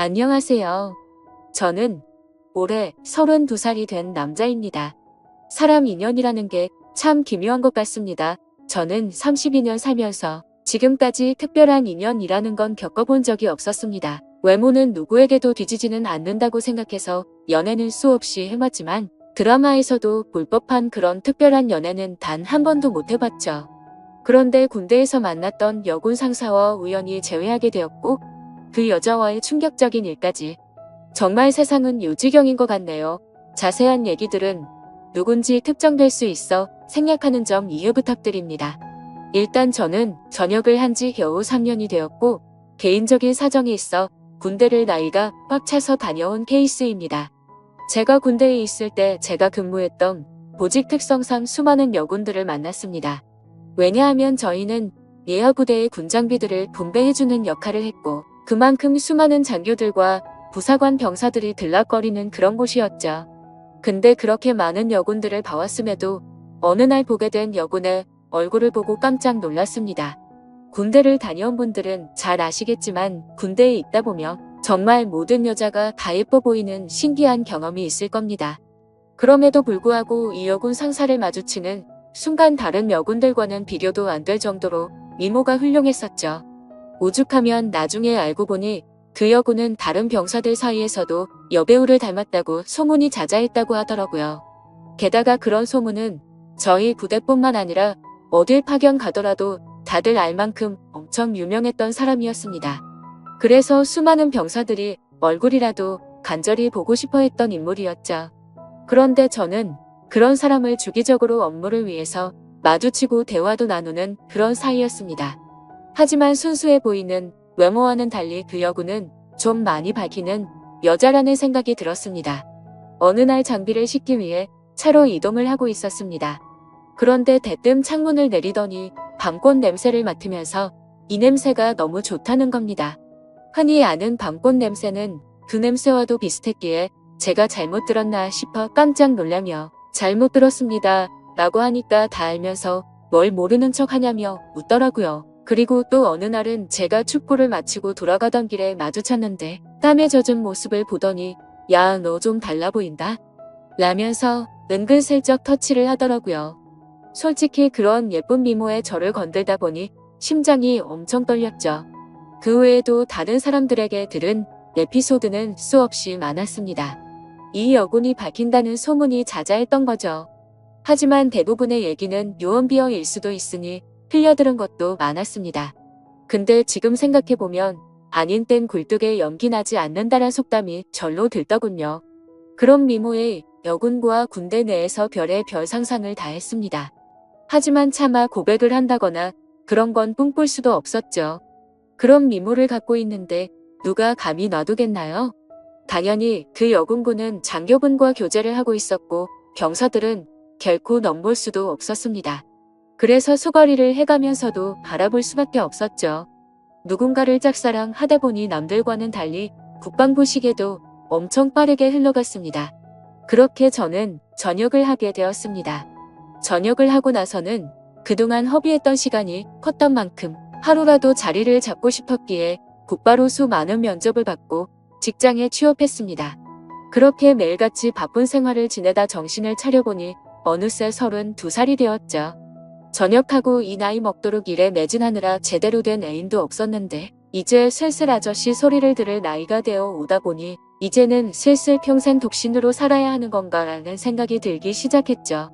안녕하세요. 저는 올해 32살이 된 남자입니다. 사람 인연이라는 게 참 기묘한 것 같습니다. 저는 32년 살면서 지금까지 특별한 인연이라는 건 겪어본 적이 없었습니다. 외모는 누구에게도 뒤지지는 않는다고 생각해서 연애는 수없이 해봤지만 드라마에서도 볼 법한 그런 특별한 연애는 단 한 번도 못 해봤죠. 그런데 군대에서 만났던 여군 상사와 우연히 재회하게 되었고 그 여자와의 충격적인 일까지. 정말 세상은 요지경인 것 같네요. 자세한 얘기들은 누군지 특정될 수 있어 생략하는 점 이해 부탁드립니다. 일단 저는 전역을 한 지 겨우 3년이 되었고 개인적인 사정이 있어 군대를 나이가 꽉 차서 다녀온 케이스입니다. 제가 군대에 있을 때 제가 근무했던 보직 특성상 수많은 여군들을 만났습니다. 왜냐하면 저희는 예하 부대의 군장비들을 분배해주는 역할을 했고 그만큼 수많은 장교들과 부사관 병사들이 들락거리는 그런 곳이었죠. 근데 그렇게 많은 여군들을 봐왔음에도 어느 날 보게 된 여군의 얼굴을 보고 깜짝 놀랐습니다. 군대를 다녀온 분들은 잘 아시겠지만 군대에 있다 보면 정말 모든 여자가 다 예뻐 보이는 신기한 경험이 있을 겁니다. 그럼에도 불구하고 이 여군 상사를 마주치는 순간 다른 여군들과는 비교도 안 될 정도로 미모가 훌륭했었죠. 오죽하면 나중에 알고 보니 그 여군은 다른 병사들 사이에서도 여배우를 닮았다고 소문이 자자했다고 하더라고요. 게다가 그런 소문은 저희 부대뿐만 아니라 어딜 파견 가더라도 다들 알 만큼 엄청 유명했던 사람이었습니다. 그래서 수많은 병사들이 얼굴이라도 간절히 보고 싶어 했던 인물이었죠. 그런데 저는 그런 사람을 주기적으로 업무를 위해서 마주치고 대화도 나누는 그런 사이였습니다. 하지만 순수해 보이는 외모와는 달리 그 여군은 좀 많이 밝히는 여자라는 생각이 들었습니다. 어느 날 장비를 싣기 위해 차로 이동을 하고 있었습니다. 그런데 대뜸 창문을 내리더니 밤꽃 냄새를 맡으면서 이 냄새가 너무 좋다는 겁니다. 흔히 아는 밤꽃 냄새는 그 냄새와도 비슷했기에 제가 잘못 들었나 싶어 깜짝 놀라며 잘못 들었습니다 라고 하니까 다 알면서 뭘 모르는 척 하냐며 웃더라고요. 그리고 또 어느 날은 제가 축구를 마치고 돌아가던 길에 마주쳤는데 땀에 젖은 모습을 보더니 야, 너 좀 달라 보인다 라면서 은근슬쩍 터치를 하더라고요. 솔직히 그런 예쁜 미모에 저를 건들다 보니 심장이 엄청 떨렸죠. 그 외에도 다른 사람들에게 들은 에피소드는 수없이 많았습니다. 이 여군이 밝힌다는 소문이 자자했던 거죠. 하지만 대부분의 얘기는 요언비어일 수도 있으니 흘려들은 것도 많았습니다. 근데 지금 생각해보면 아닌 땐 굴뚝에 연기 나지 않는다란 속담이 절로 들더군요. 그런 미모의 여군과 군대 내에서 별의 별 상상을 다 했습니다. 하지만 차마 고백을 한다거나 그런 건 꿈꿀 수도 없었죠. 그런 미모를 갖고 있는데 누가 감히 놔두겠나요? 당연히 그 여군군은 장교분과 교제를 하고 있었고 병사들은 결코 넘볼 수도 없었습니다. 그래서 수거리를 해가면서도 바라볼 수밖에 없었죠. 누군가를 짝사랑하다 보니 남들과는 달리 국방부 시계도 엄청 빠르게 흘러갔습니다. 그렇게 저는 전역을 하게 되었습니다. 전역을 하고 나서는 그동안 허비했던 시간이 컸던 만큼 하루라도 자리를 잡고 싶었기에 곧바로 수많은 면접을 받고 직장에 취업했습니다. 그렇게 매일같이 바쁜 생활을 지내다 정신을 차려보니 어느새 32살이 되었죠. 전역하고 이 나이 먹도록 일에 매진하느라 제대로 된 애인도 없었는데 이제 슬슬 아저씨 소리를 들을 나이가 되어 오다 보니 이제는 슬슬 평생 독신으로 살아야 하는 건가라는 생각이 들기 시작했죠.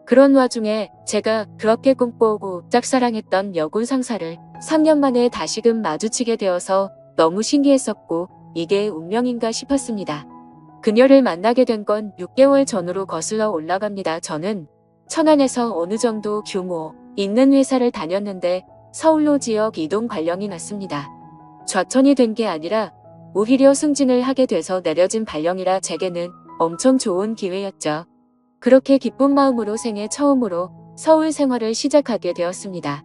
그런 와중에 제가 그렇게 꿈꿔오고 짝사랑했던 여군 상사를 3년 만에 다시금 마주치게 되어서 너무 신기했었고 이게 운명인가 싶었습니다. 그녀를 만나게 된 건 6개월 전으로 거슬러 올라갑니다. 저는 천안에서 어느 정도 규모 있는 회사를 다녔는데 서울로 지역 이동 발령이 났습니다. 좌천이 된 게 아니라 오히려 승진을 하게 돼서 내려진 발령이라 제게는 엄청 좋은 기회였죠. 그렇게 기쁜 마음으로 생애 처음으로 서울 생활을 시작하게 되었습니다.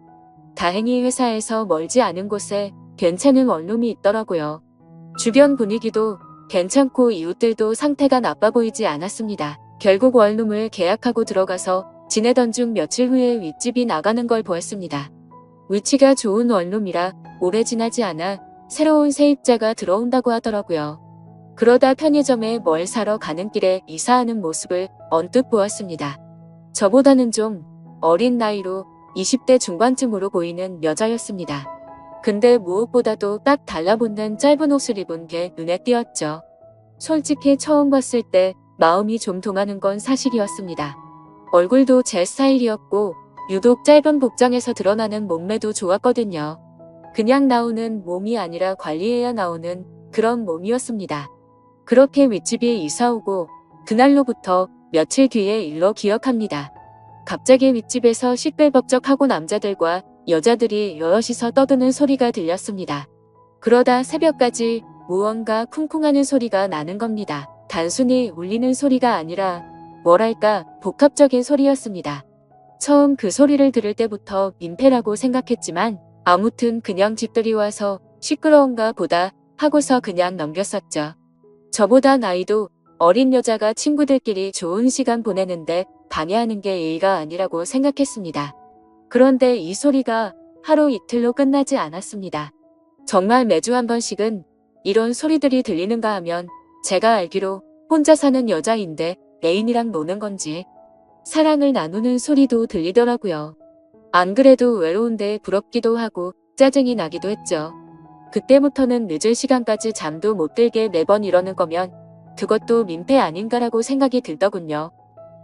다행히 회사에서 멀지 않은 곳에 괜찮은 원룸이 있더라고요. 주변 분위기도 괜찮고 이웃들도 상태가 나빠 보이지 않았습니다. 결국 원룸을 계약하고 들어가서 지내던 중 며칠 후에 윗집이 나가는 걸 보았습니다. 위치가 좋은 원룸이라 오래 지나지 않아 새로운 세입자가 들어온다고 하더라고요. 그러다 편의점에 뭘 사러 가는 길에 이사하는 모습을 언뜻 보았습니다. 저보다는 좀 어린 나이로 20대 중반쯤으로 보이는 여자였습니다. 근데 무엇보다도 딱 달라붙는 짧은 옷을 입은 게 눈에 띄었죠. 솔직히 처음 봤을 때 마음이 좀 동하는 건 사실이었습니다. 얼굴도 제 스타일이었고 유독 짧은 복장에서 드러나는 몸매도 좋았거든요. 그냥 나오는 몸이 아니라 관리해야 나오는 그런 몸이었습니다. 그렇게 윗집에 이사 오고 그날로부터 며칠 뒤의 일로 기억합니다. 갑자기 윗집에서 시끌벅적하고 남자들과 여자들이 여럿이서 떠드는 소리가 들렸습니다. 그러다 새벽까지 무언가 쿵쿵하는 소리가 나는 겁니다. 단순히 울리는 소리가 아니라 뭐랄까 복합적인 소리였습니다. 처음 그 소리를 들을 때부터 민폐라고 생각했지만 아무튼 그냥 집들이 와서 시끄러운가 보다 하고서 그냥 넘겼었죠. 저보다 나이도 어린 여자가 친구들끼리 좋은 시간 보내는데 방해하는 게 예의가 아니라고 생각했습니다. 그런데 이 소리가 하루 이틀로 끝나지 않았습니다. 정말 매주 한 번씩은 이런 소리들이 들리는가 하면 제가 알기로 혼자 사는 여자인데 애인이랑 노는 건지 사랑을 나누는 소리도 들리더라고요. 안 그래도 외로운데 부럽기도 하고 짜증이 나기도 했죠. 그때부터는 늦은 시간까지 잠도 못 들게 매번 이러는 거면 그것도 민폐 아닌가라고 생각이 들더군요.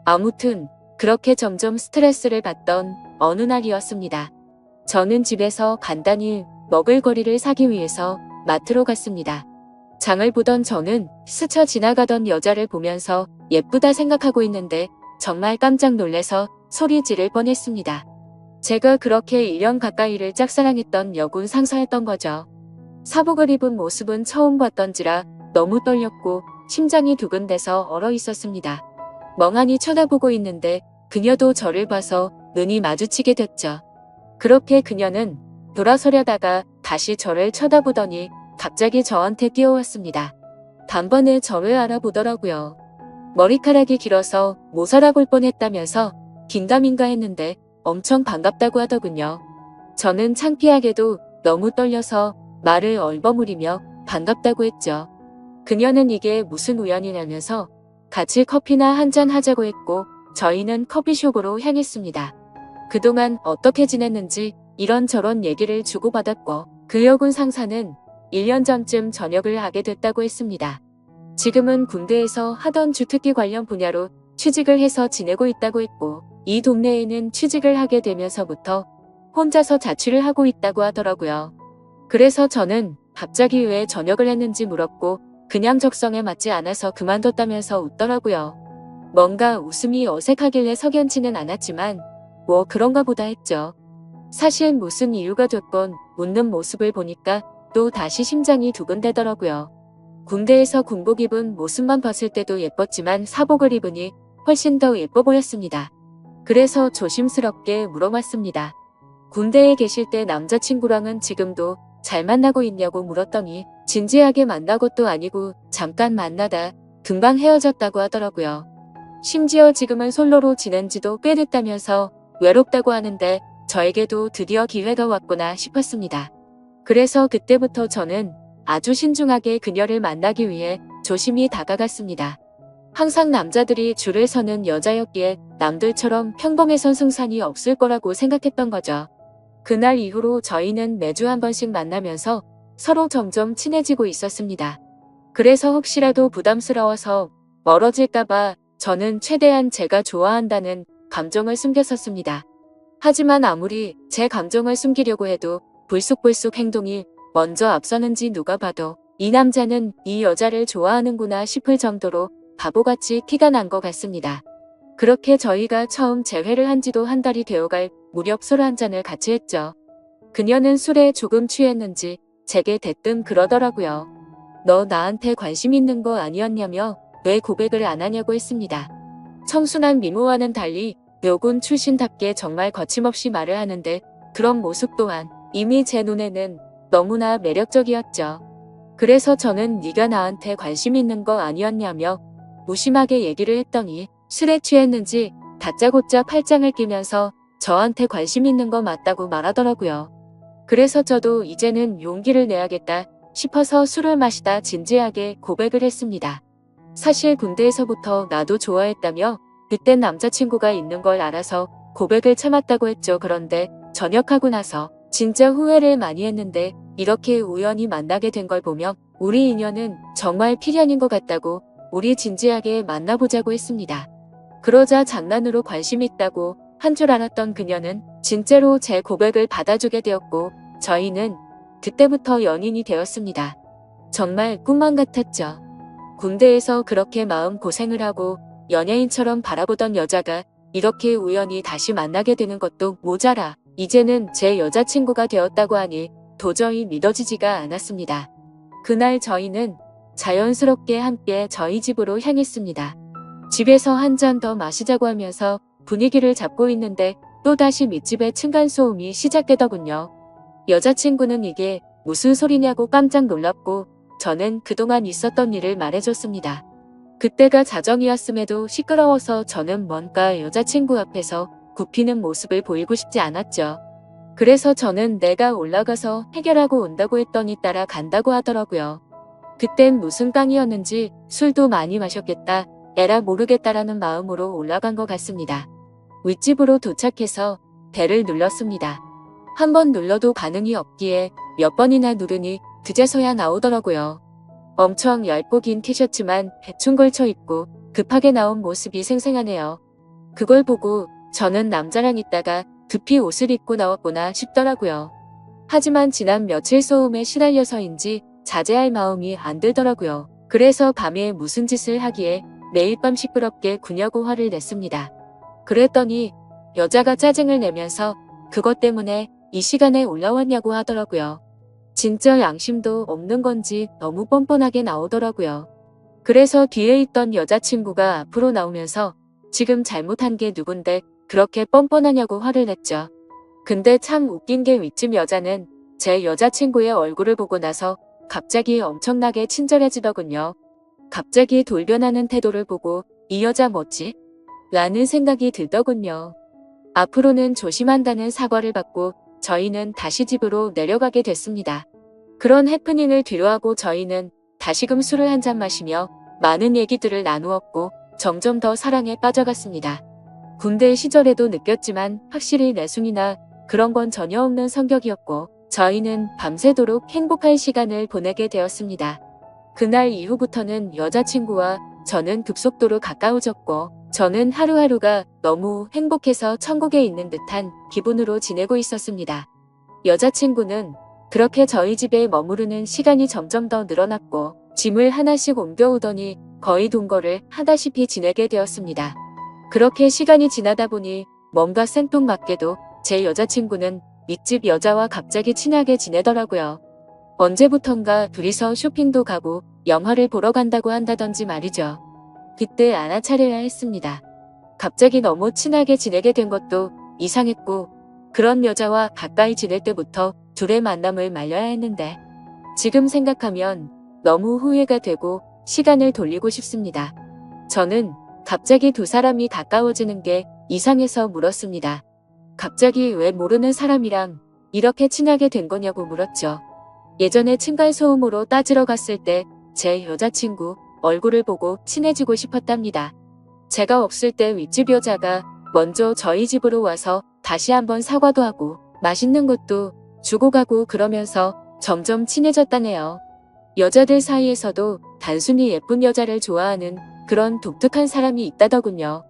아무튼 그렇게 점점 스트레스를 받던 어느 날이었습니다. 저는 집에서 간단히 먹을거리를 사기 위해서 마트로 갔습니다. 장을 보던 저는 스쳐 지나가던 여자를 보면서 예쁘다 생각하고 있는데 정말 깜짝 놀래서 소리 지를 뻔했습니다. 제가 그렇게 1년 가까이를 짝사랑했던 여군 상사였던 거죠. 사복을 입은 모습은 처음 봤던지라 너무 떨렸고 심장이 두근대서 얼어 있었습니다. 멍하니 쳐다보고 있는데 그녀도 저를 봐서 눈이 마주치게 됐죠. 그렇게 그녀는 돌아서려다가 다시 저를 쳐다보더니 갑자기 저한테 뛰어왔습니다. 단번에 저를 알아보더라고요. 머리카락이 길어서 못 알아볼 뻔했다면서 긴가민가 했는데 엄청 반갑다고 하더군요. 저는 창피하게도 너무 떨려서 말을 얼버무리며 반갑다고 했죠. 그녀는 이게 무슨 우연이냐면서 같이 커피나 한잔 하자고 했고 저희는 커피숍으로 향했습니다. 그동안 어떻게 지냈는지 이런저런 얘기를 주고받았고 그 여군 상사는 1년 전쯤 전역을 하게 됐다고 했습니다. 지금은 군대에서 하던 주특기 관련 분야로 취직을 해서 지내고 있다고 했고 이 동네에는 취직을 하게 되면서부터 혼자서 자취를 하고 있다고 하더라고요. 그래서 저는 갑자기 왜 전역을 했는지 물었고 그냥 적성에 맞지 않아서 그만뒀다면서 웃더라고요. 뭔가 웃음이 어색하길래 석연치는 않았지만 뭐 그런가 보다 했죠. 사실 무슨 이유가 됐건 웃는 모습을 보니까 또 다시 심장이 두근대더라고요. 군대에서 군복 입은 모습만 봤을 때도 예뻤지만 사복을 입으니 훨씬 더 예뻐 보였습니다. 그래서 조심스럽게 물어봤습니다. 군대에 계실 때 남자친구랑은 지금도 잘 만나고 있냐고 물었더니 진지하게 만난 것도 아니고 잠깐 만나다 금방 헤어졌다고 하더라고요. 심지어 지금은 솔로로 지낸 지도 꽤 됐다면서 외롭다고 하는데 저에게도 드디어 기회가 왔구나 싶었습니다. 그래서 그때부터 저는 아주 신중하게 그녀를 만나기 위해 조심히 다가갔습니다. 항상 남자들이 줄을 서는 여자였기에 남들처럼 평범해선 승산이 없을 거라고 생각했던 거죠. 그날 이후로 저희는 매주 한 번씩 만나면서 서로 점점 친해지고 있었습니다. 그래서 혹시라도 부담스러워서 멀어질까봐 저는 최대한 제가 좋아한다는 감정을 숨겼었습니다. 하지만 아무리 제 감정을 숨기려고 해도 불쑥불쑥 행동이 먼저 앞서는지 누가 봐도 이 남자는 이 여자를 좋아하는구나 싶을 정도로 바보같이 티가 난 것 같습니다. 그렇게 저희가 처음 재회를 한 지도 한 달이 되어갈 무렵 술 한 잔을 같이 했죠. 그녀는 술에 조금 취했는지 제게 대뜸 그러더라고요. 너 나한테 관심 있는 거 아니었냐며 왜 고백을 안 하냐고 했습니다. 청순한 미모와는 달리 여군 출신답게 정말 거침없이 말을 하는데 그런 모습 또한 이미 제 눈에는 너무나 매력적이었죠. 그래서 저는 네가 나한테 관심 있는 거 아니었냐며 무심하게 얘기를 했더니 술에 취했는지 다짜고짜 팔짱을 끼면서 저한테 관심 있는 거 맞다고 말하더라고요. 그래서 저도 이제는 용기를 내야겠다 싶어서 술을 마시다 진지하게 고백을 했습니다. 사실 군대에서부터 나도 좋아했다며 그땐 남자친구가 있는 걸 알아서 고백을 참았다고 했죠. 그런데 전역하고 나서 진짜 후회를 많이 했는데 이렇게 우연히 만나게 된 걸 보면 우리 인연은 정말 필연인 것 같다고 우리 진지하게 만나보자고 했습니다. 그러자 장난으로 관심 있다고 한 줄 알았던 그녀는 진짜로 제 고백을 받아주게 되었고 저희는 그때부터 연인이 되었습니다. 정말 꿈만 같았죠. 군대에서 그렇게 마음 고생을 하고 연예인처럼 바라보던 여자가 이렇게 우연히 다시 만나게 되는 것도 모자라 이제는 제 여자친구가 되었다고 하니 도저히 믿어지지가 않았습니다. 그날 저희는 자연스럽게 함께 저희 집으로 향했습니다. 집에서 한 잔 더 마시자고 하면서 분위기를 잡고 있는데 또다시 밑집에 층간소음이 시작되더군요. 여자친구는 이게 무슨 소리냐고 깜짝 놀랐고 저는 그동안 있었던 일을 말해줬습니다. 그때가 자정이었음에도 시끄러워서 저는 뭔가 여자친구 앞에서 굽히는 모습을 보이고 싶지 않았죠. 그래서 저는 내가 올라가서 해결하고 온다고 했더니 따라간다고 하더라고요. 그땐 무슨 깡이었는지 술도 많이 마셨겠다, 에라 모르겠다라는 마음으로 올라간 것 같습니다. 윗집으로 도착해서 벨을 눌렀습니다. 한 번 눌러도 반응이 없기에 몇 번이나 누르니 그제서야 나오더라고요. 엄청 얇고 긴 티셔츠만 대충 걸쳐 입고 급하게 나온 모습이 생생하네요. 그걸 보고 저는 남자랑 있다가 급히 옷을 입고 나왔구나 싶더라고요. 하지만 지난 며칠 소음에 시달려서인지 자제할 마음이 안 들더라고요. 그래서 밤에 무슨 짓을 하기에 매일 밤 시끄럽게 구냐고 화를 냈습니다. 그랬더니 여자가 짜증을 내면서 그것 때문에 이 시간에 올라왔냐고 하더라고요. 진짜 양심도 없는 건지 너무 뻔뻔하게 나오더라고요. 그래서 뒤에 있던 여자친구가 앞으로 나오면서 지금 잘못한 게 누군데 그렇게 뻔뻔하냐고 화를 냈죠. 근데 참 웃긴 게 윗집 여자는 제 여자친구의 얼굴을 보고 나서 갑자기 엄청나게 친절해지더군요. 갑자기 돌변하는 태도를 보고 이 여자 뭐지? 라는 생각이 들더군요. 앞으로는 조심한다는 사과를 받고 저희는 다시 집으로 내려가게 됐습니다. 그런 해프닝을 뒤로하고 저희는 다시금 술을 한 잔 마시며 많은 얘기들을 나누었고 점점 더 사랑에 빠져갔습니다. 군대 시절에도 느꼈지만 확실히 내숭이나 그런 건 전혀 없는 성격이었고 저희는 밤새도록 행복한 시간을 보내게 되었습니다. 그날 이후부터는 여자친구와 저는 급속도로 가까워졌고 저는 하루하루가 너무 행복해서 천국에 있는 듯한 기분으로 지내고 있었습니다. 여자친구는 그렇게 저희 집에 머무르는 시간이 점점 더 늘어났고 짐을 하나씩 옮겨오더니 거의 동거를 하다시피 지내게 되었습니다. 그렇게 시간이 지나다 보니 뭔가 생뚱맞게도 제 여자친구는 밑집 여자와 갑자기 친하게 지내더라고요. 언제부턴가 둘이서 쇼핑도 가고 영화를 보러 간다고 한다던지 말이죠. 그때 알아차려야 했습니다. 갑자기 너무 친하게 지내게 된 것도 이상했고 그런 여자와 가까이 지낼 때부터 둘의 만남을 말려야 했는데 지금 생각하면 너무 후회가 되고 시간을 돌리고 싶습니다. 저는 갑자기 두 사람이 가까워지는 게 이상해서 물었습니다. 갑자기 왜 모르는 사람이랑 이렇게 친하게 된 거냐고 물었죠. 예전에 층간소음으로 따지러 갔을 때 제 여자친구 얼굴을 보고 친해지고 싶었답니다. 제가 없을 때 윗집 여자가 먼저 저희 집으로 와서 다시 한번 사과도 하고 맛있는 것도 주고 가고 그러면서 점점 친해졌다네요. 여자들 사이에서도 단순히 예쁜 여자를 좋아하는 그런 독특한 사람이 있다더군요.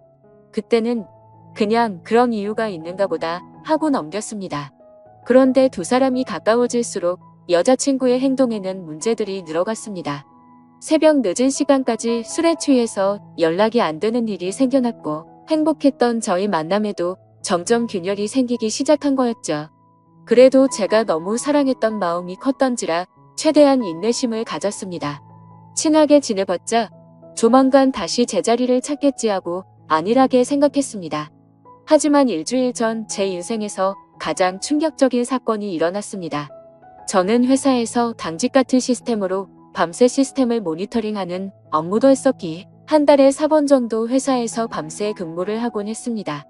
그때는 그냥 그런 이유가 있는가 보다 하고 넘겼습니다. 그런데 두 사람이 가까워질수록 여자친구의 행동에는 문제들이 늘어갔습니다. 새벽 늦은 시간까지 술에 취해서 연락이 안 되는 일이 생겨났고 행복했던 저희 만남에도 점점 균열이 생기기 시작한 거였죠. 그래도 제가 너무 사랑했던 마음이 컸던지라 최대한 인내심을 가졌습니다. 친하게 지내봤자 조만간 다시 제자리를 찾겠지 하고 안일하게 생각했습니다. 하지만 일주일 전 제 인생에서 가장 충격적인 사건이 일어났습니다. 저는 회사에서 당직 같은 시스템으로 밤새 시스템을 모니터링하는 업무도 했었기에 한 달에 4번 정도 회사에서 밤새 근무를 하곤 했습니다.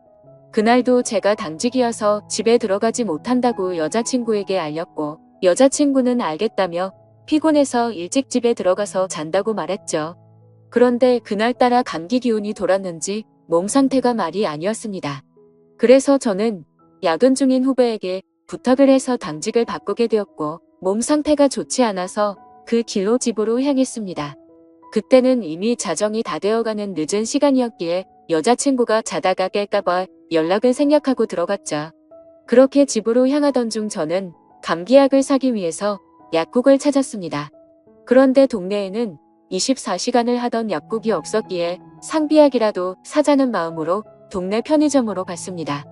그날도 제가 당직이어서 집에 들어가지 못한다고 여자친구에게 알렸고 여자친구는 알겠다며 피곤해서 일찍 집에 들어가서 잔다고 말했죠. 그런데 그날따라 감기 기운이 돌았는지 몸 상태가 말이 아니었습니다. 그래서 저는 야근 중인 후배에게 부탁을 해서 당직을 바꾸게 되었고 몸 상태가 좋지 않아서 그 길로 집으로 향했습니다. 그때는 이미 자정이 다 되어가는 늦은 시간이었기에 여자친구가 자다가 깰까봐 연락을 생략하고 들어갔죠. 그렇게 집으로 향하던 중 저는 감기약을 사기 위해서 약국을 찾았습니다. 그런데 동네에는 24시간을 하던 약국이 없었기에 상비약이라도 사자는 마음으로 동네 편의점으로 갔습니다.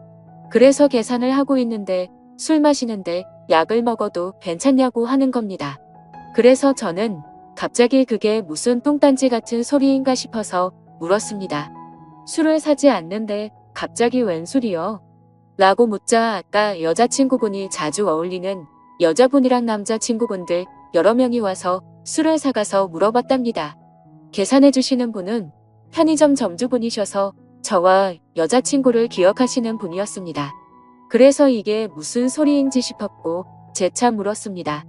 그래서 계산을 하고 있는데 술 마시는데 약을 먹어도 괜찮냐고 하는 겁니다. 그래서 저는 갑자기 그게 무슨 똥단지 같은 소리인가 싶어서 물었습니다. 술을 사지 않는데 갑자기 웬 술이요? 라고 묻자 아까 여자친구분이 자주 어울리는 여자분이랑 남자친구분들 여러 명이 와서 술을 사가서 물어봤답니다. 계산해 주시는 분은 편의점 점주분이셔서 저와 여자친구를 기억하시는 분이었습니다. 그래서 이게 무슨 소리인지 싶었고 재차 물었습니다.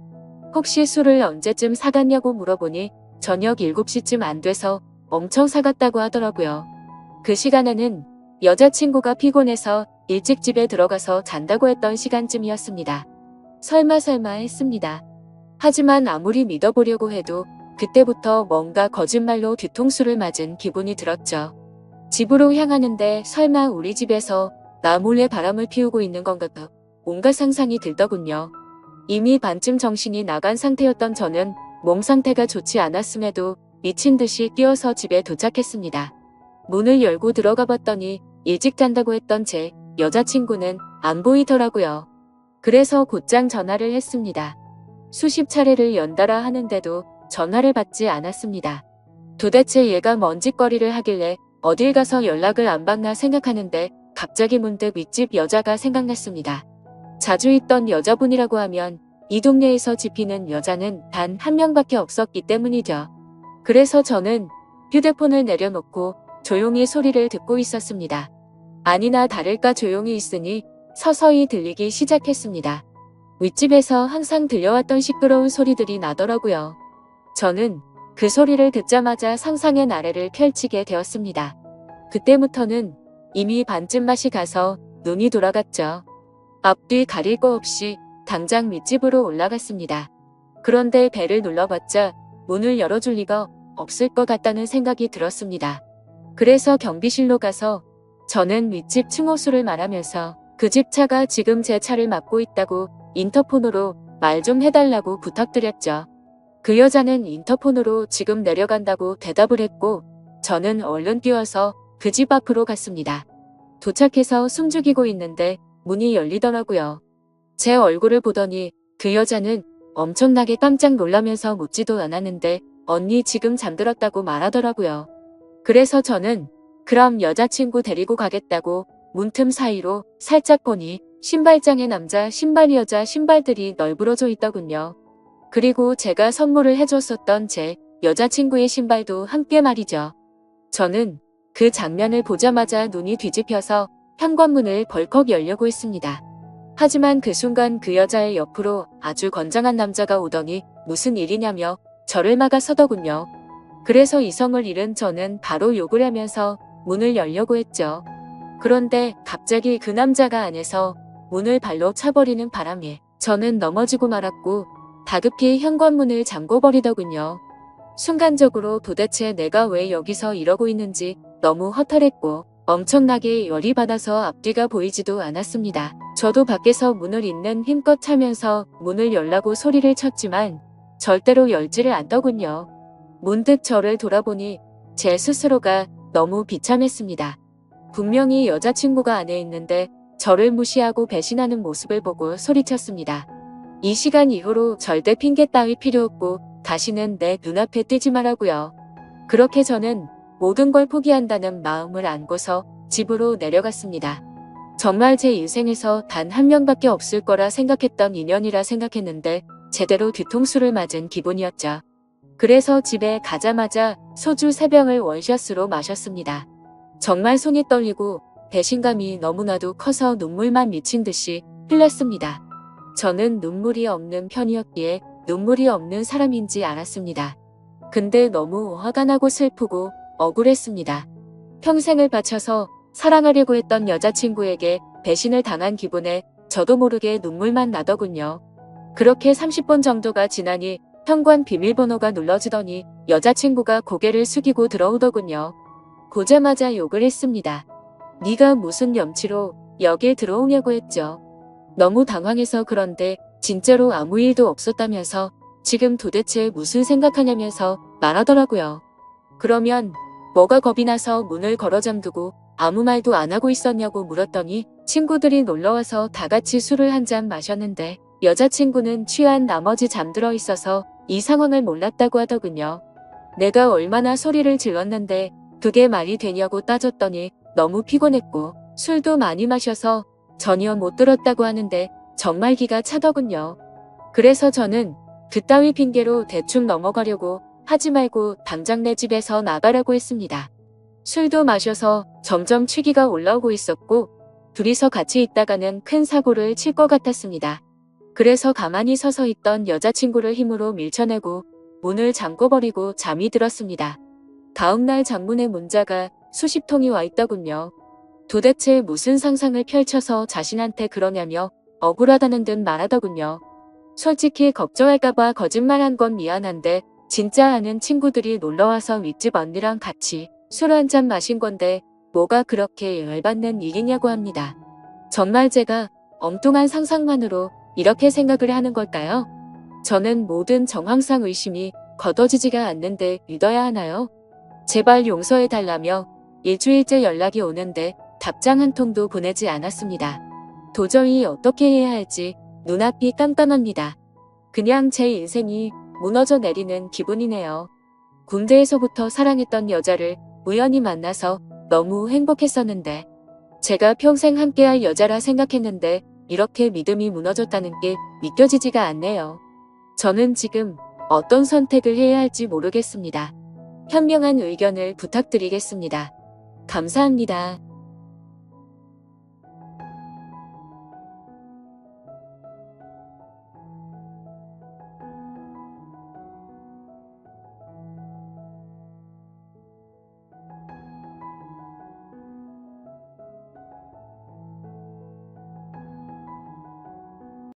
혹시 술을 언제쯤 사갔냐고 물어보니 저녁 7시쯤 안 돼서 엄청 사갔다고 하더라고요. 그 시간에는 여자친구가 피곤해서 일찍 집에 들어가서 잔다고 했던 시간쯤이었습니다. 설마 했습니다. 하지만 아무리 믿어보려고 해도 그때부터 뭔가 거짓말로 뒤통수를 맞은 기분이 들었죠. 집으로 향하는데 설마 우리 집에서 나 몰래 바람을 피우고 있는 건가 온갖 상상이 들더군요. 이미 반쯤 정신이 나간 상태였던 저는 몸 상태가 좋지 않았음에도 미친 듯이 뛰어서 집에 도착했습니다. 문을 열고 들어가 봤더니 일찍 잔다고 했던 제 여자친구는 안 보이더라고요. 그래서 곧장 전화를 했습니다. 수십 차례를 연달아 하는데도 전화를 받지 않았습니다. 도대체 얘가 뭔 짓거리를 하길래 어딜 가서 연락을 안 받나 생각하는데 갑자기 문득 윗집 여자가 생각났습니다. 자주 있던 여자분이라고 하면 이 동네에서 집히는 여자는 단 한 명밖에 없었기 때문이죠. 그래서 저는 휴대폰을 내려놓고 조용히 소리를 듣고 있었습니다. 아니나 다를까 조용히 있으니 서서히 들리기 시작했습니다. 윗집에서 항상 들려왔던 시끄러운 소리들이 나더라고요. 저는 그 소리를 듣자마자 상상의 나래를 펼치게 되었습니다. 그때부터는 이미 반쯤 맛이 가서 눈이 돌아갔죠. 앞뒤 가릴 거 없이 당장 윗집으로 올라갔습니다. 그런데 배를 눌러봤자 문을 열어줄 리가 없을 것 같다는 생각이 들었습니다. 그래서 경비실로 가서 저는 윗집 층호수를 말하면서 그 집 차가 지금 제 차를 막고 있다고 인터폰으로 말 좀 해달라고 부탁드렸죠. 그 여자는 인터폰으로 지금 내려간다고 대답을 했고 저는 얼른 뛰어서 그 집 앞으로 갔습니다. 도착해서 숨죽이고 있는데 문이 열리더라고요. 제 얼굴을 보더니 그 여자는 엄청나게 깜짝 놀라면서 묻지도 않았는데 언니 지금 잠들었다고 말하더라고요. 그래서 저는 그럼 여자친구 데리고 가겠다고 문틈 사이로 살짝 보니 신발장에 남자 신발 여자 신발들이 널브러져 있더군요. 그리고 제가 선물을 해줬었던 제 여자친구의 신발도 함께 말이죠. 저는 그 장면을 보자마자 눈이 뒤집혀서 현관문을 벌컥 열려고 했습니다. 하지만 그 순간 그 여자의 옆으로 아주 건장한 남자가 오더니 무슨 일이냐며 저를 막아 서더군요. 그래서 이성을 잃은 저는 바로 욕을 하면서 문을 열려고 했죠. 그런데 갑자기 그 남자가 안에서 문을 발로 차버리는 바람에 저는 넘어지고 말았고 다급히 현관문을 잠궈버리더군요. 순간적으로 도대체 내가 왜 여기서 이러고 있는지 너무 허탈했고 엄청나게 열이 받아서 앞뒤가 보이지도 않았습니다. 저도 밖에서 문을 잇는 힘껏 차면서 문을 열라고 소리를 쳤지만 절대로 열지를 않더군요. 문득 저를 돌아보니 제 스스로가 너무 비참했습니다. 분명히 여자친구가 안에 있는데 저를 무시하고 배신하는 모습을 보고 소리쳤습니다. 이 시간 이후로 절대 핑계 따위 필요 없고 다시는 내 눈앞에 뜨지 말라고요. 그렇게 저는 모든 걸 포기한다는 마음을 안고서 집으로 내려갔습니다. 정말 제 인생에서 단 한 명밖에 없을 거라 생각했던 인연이라 생각했는데 제대로 뒤통수를 맞은 기분이었죠. 그래서 집에 가자마자 소주 3병을 원샷으로 마셨습니다. 정말 손이 떨리고 배신감이 너무나도 커서 눈물만 미친 듯이 흘렸습니다. 저는 눈물이 없는 편이었기에 눈물이 없는 사람인지 알았습니다. 근데 너무 화가 나고 슬프고 억울했습니다. 평생을 바쳐서 사랑하려고 했던 여자친구에게 배신을 당한 기분에 저도 모르게 눈물만 나더군요. 그렇게 30분 정도가 지나니 현관 비밀번호가 눌러지더니 여자친구가 고개를 숙이고 들어오더군요. 보자마자 욕을 했습니다. 네가 무슨 염치로 여길 들어오냐고 했죠. 너무 당황해서 그런데 진짜로 아무 일도 없었다면서 지금 도대체 무슨 생각하냐면서 말하더라고요. 그러면 뭐가 겁이 나서 문을 걸어 잠두고 아무 말도 안 하고 있었냐고 물었더니 친구들이 놀러와서 다 같이 술을 한 잔 마셨는데 여자친구는 취한 나머지 잠들어 있어서 이 상황을 몰랐다고 하더군요. 내가 얼마나 소리를 질렀는데 그게 말이 되냐고 따졌더니 너무 피곤했고 술도 많이 마셔서 전혀 못 들었다고 하는데 정말 기가 차더군요. 그래서 저는 그따위 핑계로 대충 넘어가려고 하지 말고 당장 내 집에서 나가라고 했습니다. 술도 마셔서 점점 취기가 올라오고 있었고 둘이서 같이 있다가는 큰 사고를 칠 것 같았습니다. 그래서 가만히 서서 있던 여자친구를 힘으로 밀쳐내고 문을 잠궈버리고 잠이 들었습니다. 다음날 장문의 문자가 수십 통이 와 있더군요. 도대체 무슨 상상을 펼쳐서 자신한테 그러냐며 억울하다는 듯 말하더군요. 솔직히 걱정할까봐 거짓말한 건 미안한데 진짜 아는 친구들이 놀러와서 윗집 언니랑 같이 술 한 잔 마신 건데 뭐가 그렇게 열받는 일이냐고 합니다. 정말 제가 엉뚱한 상상만으로 이렇게 생각을 하는 걸까요? 저는 모든 정황상 의심이 걷어지지가 않는데 믿어야 하나요? 제발 용서해달라며 일주일째 연락이 오는데 답장 한 통도 보내지 않았습니다. 도저히 어떻게 해야 할지 눈앞이 깜깜합니다. 그냥 제 인생이 무너져 내리는 기분이네요. 군대에서부터 사랑했던 여자를 우연히 만나서 너무 행복했었는데 제가 평생 함께할 여자라 생각했는데 이렇게 믿음이 무너졌다는 게 믿겨지지가 않네요. 저는 지금 어떤 선택을 해야 할지 모르겠습니다. 현명한 의견을 부탁드리겠습니다. 감사합니다.